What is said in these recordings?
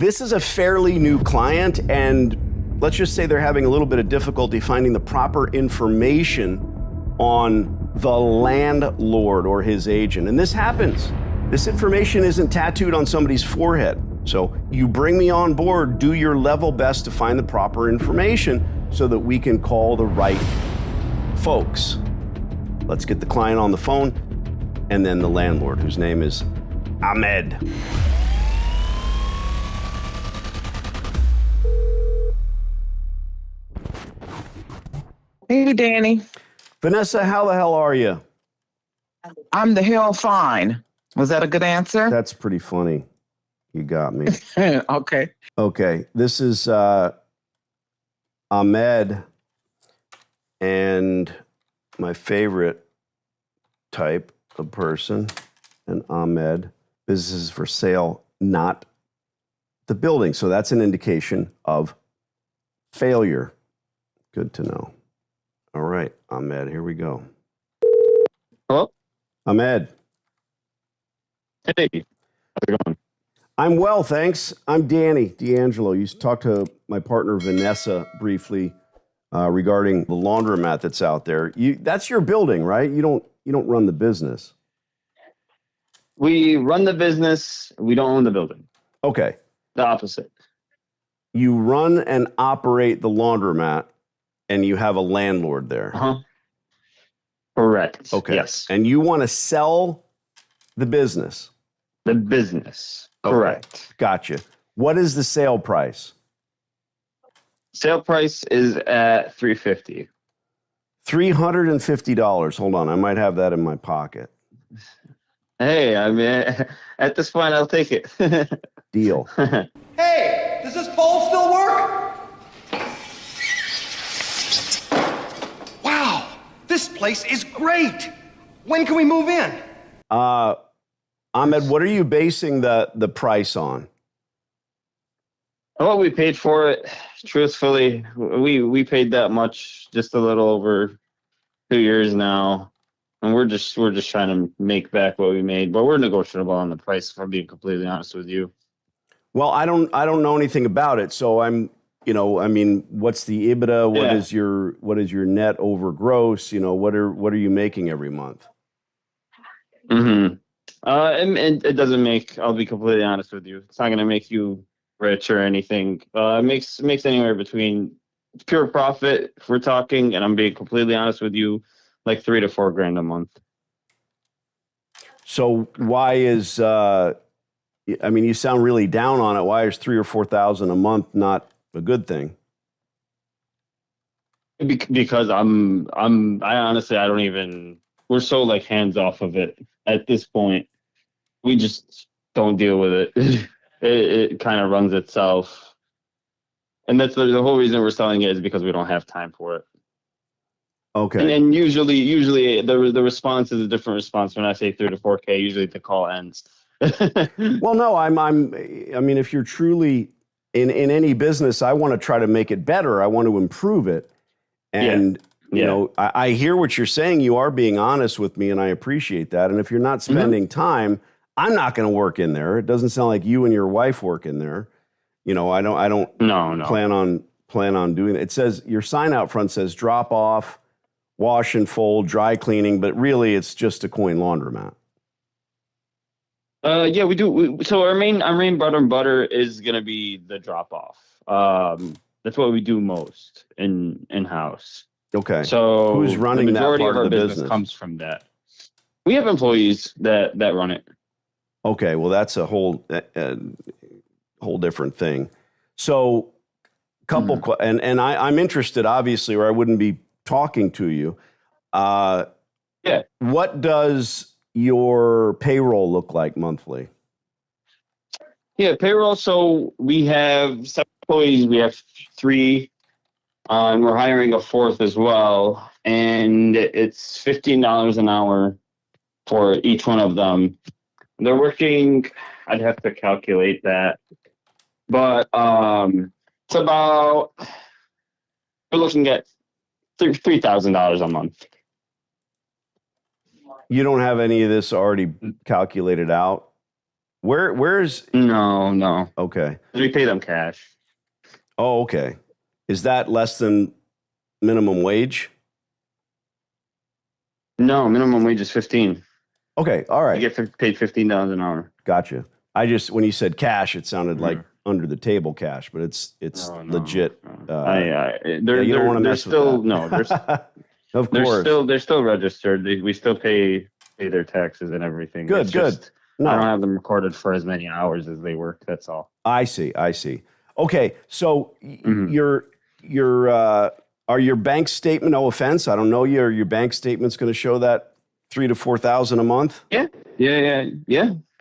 This is a fairly new client, and let's just say they're having a little bit of difficulty finding the proper information on the landlord or his agent. And this happens. This information isn't tattooed on somebody's forehead. So you bring me on board, do your level best to find the proper information so that we can call the right folks. Let's get the client on the phone and then the landlord, whose name is Ahmed. Hey, Danny. Vanessa, how the hell are you? I'm the hell fine. Was that a good answer? That's pretty funny. You got me. Okay. Okay, this is Ahmed, and my favorite type of person, and Ahmed. Business is for sale, not the building. So that's an indication of failure. Good to know. All right, Ahmed, here we go. Hello? Ahmed. Hey, how's it going? I'm well, thanks. I'm Danny D'Angelo. You talked to my partner Vanessa briefly regarding the laundromat that's out there. That's your building, right? You don't run the business. We run the business. We don't own the building. Okay. The opposite. You run and operate the laundromat, and you have a landlord there. Uh-huh. Correct. Okay. Yes. And you want to sell the business. The business. Okay. Correct. Gotcha. What is the sale price? Sale price is at $350. $350. Hold on, I might have that in my pocket. Hey, I mean, at this point, I'll take it. Deal. Hey, does this pole still work? Wow, this place is great. When can we move in? Ahmed, what are you basing the price on? What we paid for it, truthfully, we paid that much just a little over 2 years now. And we're just trying to make back what we made, but we're negotiable on the price, if I'm being completely honest with you. Well, I don't know anything about it, so what's the EBITDA? What is your net over gross? What are you making every month? Mm-hmm. And it doesn't make. I'll be completely honest with you. It's not going to make you rich or anything. It makes anywhere between pure profit, if we're talking, and I'm being completely honest with you, like $3,000 to $4,000 a month. So why is you sound really down on it. Why is $3,000 or $4,000 a month not a good thing? Because I honestly, I don't even. We're so like hands off of it at this point. We just don't deal with it. It kind of runs itself, and that's the whole reason we're selling it is because we don't have time for it. Okay. And usually the response is a different response when I say 3 to 4K. Usually the call ends. Well, no, if you're truly in any business, I want to try to make it better. I want to improve it. And, I hear what you're saying. You are being honest with me, and I appreciate that. And if you're not spending time, I'm not going to work in there. It doesn't sound like you and your wife work in there. I don't plan on doing it. It says your sign out front says drop off, wash and fold, dry cleaning, but really it's just a coin laundromat. Yeah, we do. So our main bread and butter is going to be the drop off. That's what we do most in house. Okay. So who's running the majority that part of our of the business comes from that. We have employees that run it. Okay, well that's a whole different thing. So, and I'm interested, obviously, or I wouldn't be talking to you. Yeah. What does your payroll look like monthly? Yeah, payroll. So we have 7 employees. We have 3, and we're hiring a 4th as well. And it's $15 an hour for each one of them. They're working. I'd have to calculate that, but it's about. We're looking at $3,000 a month. You don't have any of this already calculated out? Where's No. okay? We pay them cash. Oh, okay. Is that less than minimum wage? No, minimum wage is 15. Okay, all right. You get paid $15 an hour. Gotcha. When you said cash, it sounded like under the table cash, but it's No. legit. No. You don't want to mess with that. No, Of course. they're still registered. We still pay their taxes and everything. Good. It's just, No, I don't have them recorded for as many hours as they work. That's all. I see. Okay, so Mhm. are your bank statement? No offense, I don't know you. Are your bank statement's going to show that $3,000 to $4,000 a month? Yeah. I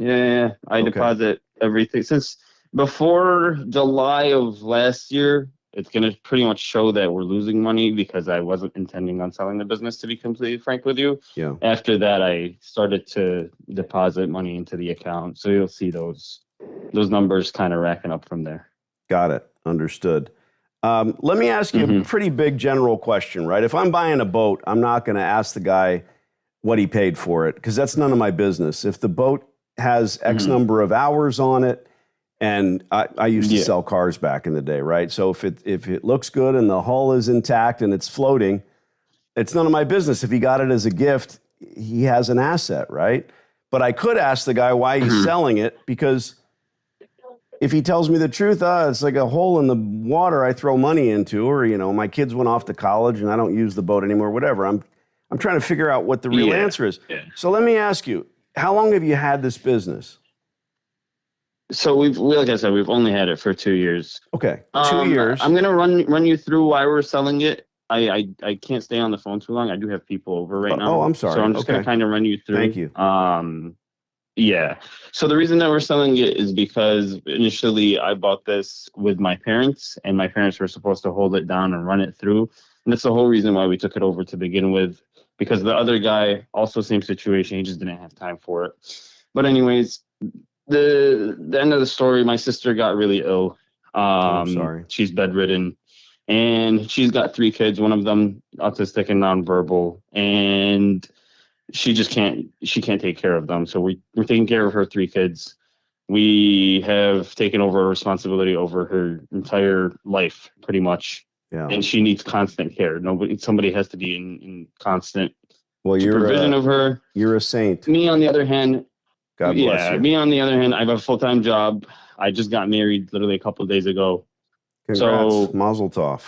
Okay. deposit everything since before July of last year. It's going to pretty much show that we're losing money because I wasn't intending on selling the business, to be completely frank with you. Yeah. After that, I started to deposit money into the account. So you'll see those numbers kind of racking up from there. Got it. Understood. Let me ask you a pretty big general question, right? If I'm buying a boat, I'm not going to ask the guy what he paid for it because that's none of my business. If the boat has X number of hours on it, and I used to sell cars back in the day, right? So if it looks good and the hull is intact and it's floating, it's none of my business. If he got it as a gift, he has an asset, right? But I could ask the guy why he's selling it, because if he tells me the truth, it's like a hole in the water I throw money into, or my kids went off to college and I don't use the boat anymore, whatever. I'm trying to figure out what the real answer is. Yeah. So let me ask you, how long have you had this business? So like I said, we've only had it for 2 years. Okay, 2 years. I'm gonna run you through why we're selling it. I can't stay on the phone too long. I do have people over right now. Oh, I'm sorry. So I'm just gonna kind of run you through. Thank you. Yeah. So the reason that we're selling it is because initially I bought this with my parents, and my parents were supposed to hold it down and run it through. And that's the whole reason why we took it over to begin with, because the other guy, also same situation, he just didn't have time for it. But anyways, the end of the story, my sister got really ill. I'm sorry. She's bedridden, and she's got 3 kids, one of them autistic and nonverbal, and she can't take care of them. So we're taking care of her 3 kids. We have taken over responsibility over her entire life, pretty much. Yeah. And she needs constant care. Somebody has to be in constant You're supervision of her. You're a saint. Me, on the other hand, God bless you. Me, on the other hand, I have a full-time job. I just got married literally a couple of days ago. Congrats. So Mazel tov.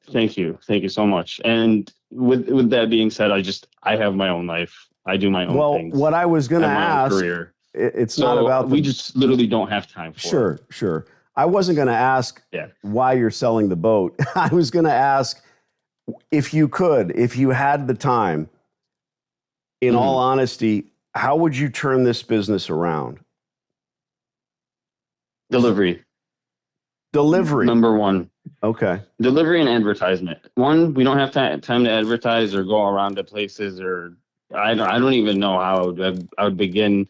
Thank you so much. And with that being said, I have my own life. I do my own things. Well, what I was going to ask, career. It's not about we just literally don't have time for it. Sure. I wasn't going to ask why you're selling the boat. I was going to ask if you had the time, in all honesty, how would you turn this business around? Delivery. Number one. Okay. Delivery and advertisement. One, we don't have time to advertise or go around to places, or I don't even know how I would begin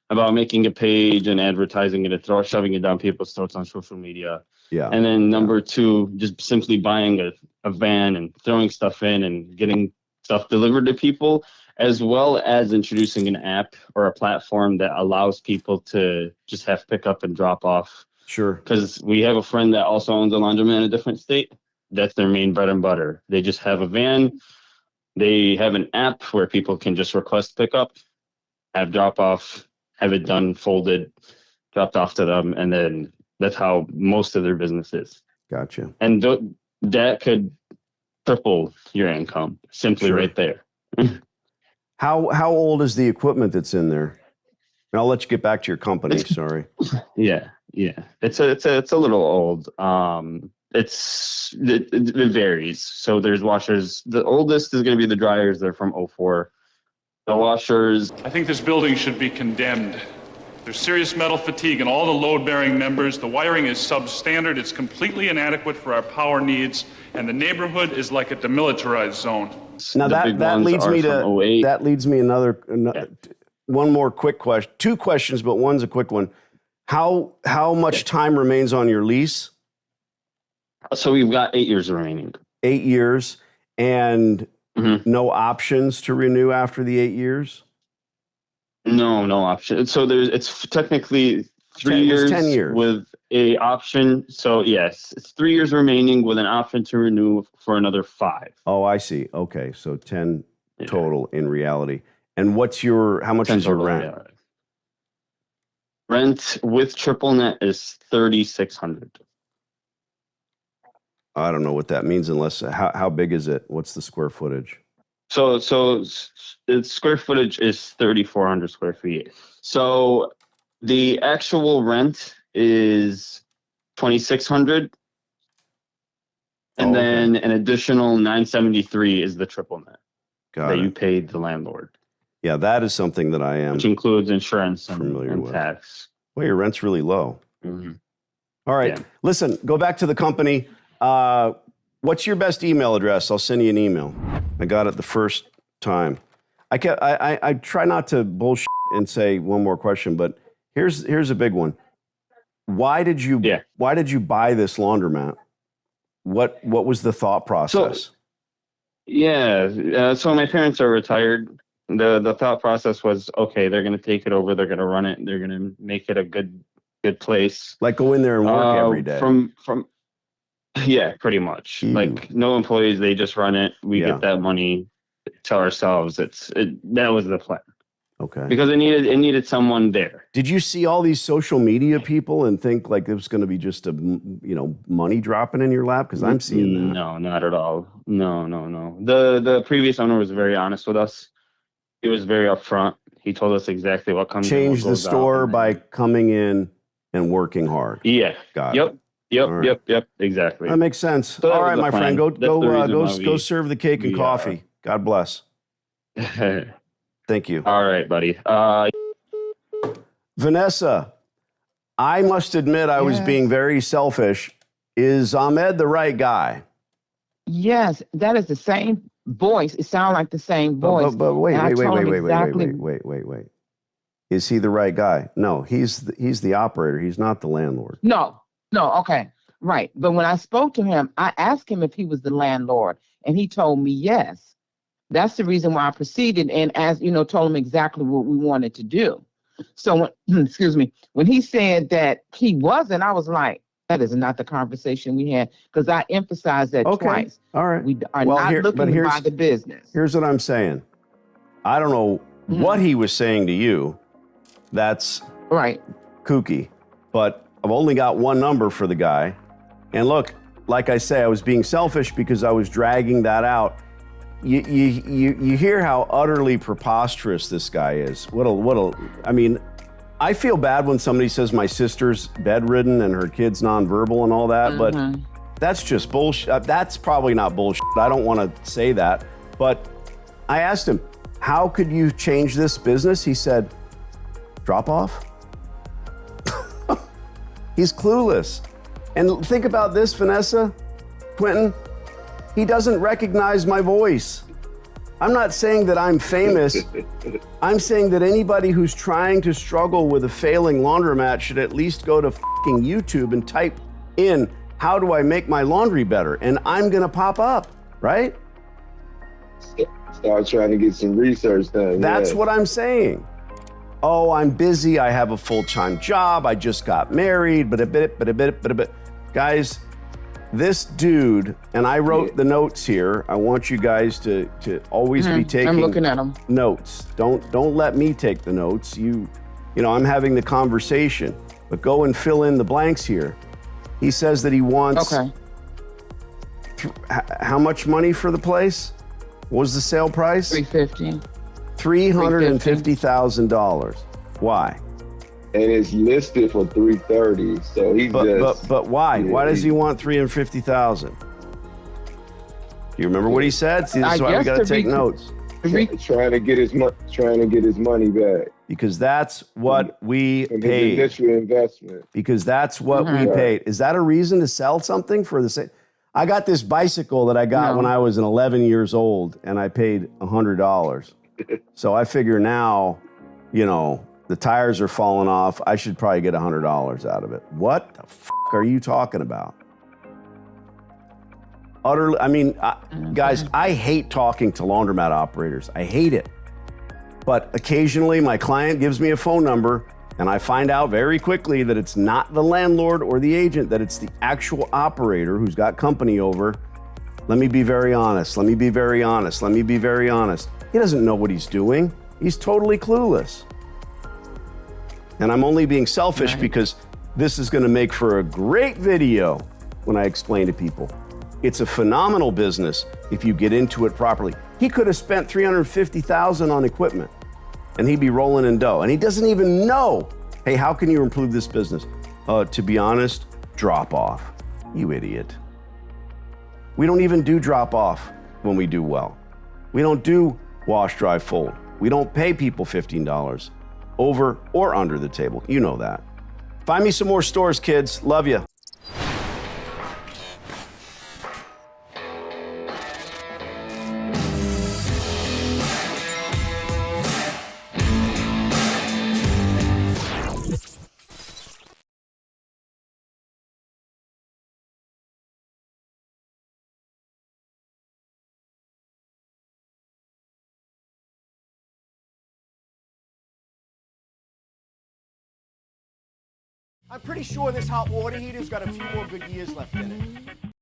about making a page and advertising it and shoving it down people's throats on social media. Yeah. And then number 2, just simply buying a van and throwing stuff in and getting stuff delivered to people, as well as introducing an app or a platform that allows people to just have pick up and drop off. Sure. Because we have a friend that also owns a laundromat in a different state. That's their main bread and butter. They just have a van. They have an app where people can just request pickup, have drop off, have it done, folded, dropped off to them, and then that's how most of their business is. Gotcha. And that could triple your income simply right there. How old is the equipment that's in there? And I'll let you get back to your company. Sorry. Yeah. It's a little old. It varies. So there's washers. The oldest is going to be the dryers. They're from 04. The washers. I think this building should be condemned. There's serious metal fatigue in all the load-bearing members. The wiring is substandard. It's completely inadequate for our power needs, and the neighborhood is like a demilitarized zone. Now that leads me another one more quick question. 2 questions, but one's a quick one. How much time remains on your lease? So we've got 8 years remaining. 8 years, and no options to renew after the 8 years? No option. So it's technically 3 years, 10 years with a option. So yes, it's 3 years remaining with an option to renew for another 5. Oh, I see. Okay, so 10 Yeah. total in reality. And how much 10 is your total, rent? yeah. Rent with triple net is $3,600. I don't know what that means unless how big is it? What's the square footage? So its square footage is 3,400 square feet. So the actual rent is 2,600, and Oh, okay. then an additional 973 is the triple net Got that it. you paid the landlord, Yeah, that is something that I am which includes insurance familiar and with. tax. Well, your rent's really low. Mm-hmm. All right. Yeah. Listen, go back to the company. What's your best email address? I'll send you an email. I got it the first time. I try not to bullshit and say one more question, but here's a big one. Why did you buy this laundromat? What was the thought process? So my parents are retired. The thought process was, okay, they're going to take it over. They're going to run it. They're going to make it a good place. Like go in there and work every day. Yeah, pretty much. Ew. Like no employees. They just run it. We get that money to ourselves. That was the plan. Okay. Because it needed someone there. Did you see all these social media people and think like it was going to be just money dropping in your lap? Because I'm seeing that. No, not at all. No. The previous owner was very honest with us. He was very upfront. He told us exactly what comes in. Change the store by coming in and working hard. Yeah. Got it. Right. Yep. Exactly. That makes sense. So all right, my plan. friend, go serve the cake and we coffee. God bless. Thank you. All right, buddy. Vanessa, I must admit I was being very selfish. Is Ahmed the right guy? Yes, that is the same voice. It sounds like the same voice. But wait. Exactly. Is he the right guy? No, he's the operator. He's not the landlord. No, okay. Right. But when I spoke to him, I asked him if he was the landlord, and he told me yes. That's the reason why I proceeded and told him exactly what we wanted to do. So when he said that he wasn't, I was like, that is not the conversation we had, because I emphasized that twice. All right. We are not looking to buy the business. Here's what I'm saying. I don't know what he was saying to you. That's right. Kooky. But I've only got one number for the guy. And look, like I say, I was being selfish because I was dragging that out. You hear how utterly preposterous this guy is. I mean, I feel bad when somebody says my sister's bedridden and her kid's nonverbal and all that, but that's just bullshit. That's probably not bullshit. I don't want to say that. But I asked him, how could you change this business? He said, drop off. He's clueless. And think about this, Vanessa, Quentin. He doesn't recognize my voice. I'm not saying that I'm famous. I'm saying that anybody who's trying to struggle with a failing laundromat should at least go to fucking YouTube and type in, how do I make my laundry better? And I'm gonna pop up, right? Start trying to get some research done. That's what I'm saying. Oh, I'm busy. I have a full-time job. I just got married. But guys, this dude, and I wrote the notes here. I want you guys to always be taking I'm looking at them. Notes. Don't let me take the notes. You know, I'm having the conversation, but go and fill in the blanks here. He says that he wants how much money for the place? What was the sale price? $350. $350,000. Why? And it's listed for $330. So he's but why? Why does he want $350,000? Do you remember what he said? See, this is why we got to take notes. Trying to get his money back. Because that's what we From paid. His initial investment. Because that's what we paid. Is that a reason to sell something for the same? I got this bicycle that I got when I was 11 years old, and I paid $100. So I figure now, the tires are falling off. I should probably get $100 out of it. What the fuck are you talking about? Utterly, guys, I hate talking to laundromat operators. I hate it. But occasionally my client gives me a phone number and I find out very quickly that it's not the landlord or the agent, that it's the actual operator who's got company over. Let me be very honest. Let me be very honest. Let me be very honest. He doesn't know what he's doing. He's totally clueless. And I'm only being selfish because this is going to make for a great video when I explain to people. It's a phenomenal business if you get into it properly. He could have spent $350,000 on equipment and he'd be rolling in dough. And he doesn't even know, hey, how can you improve this business? To be honest, drop off. You idiot. We don't even do drop off when we do well. We don't do wash, dry, fold. We don't pay people $15 over or under the table. You know that. Find me some more stores, kids. Love you. I'm pretty sure this hot water heater's got a few more good years left in it.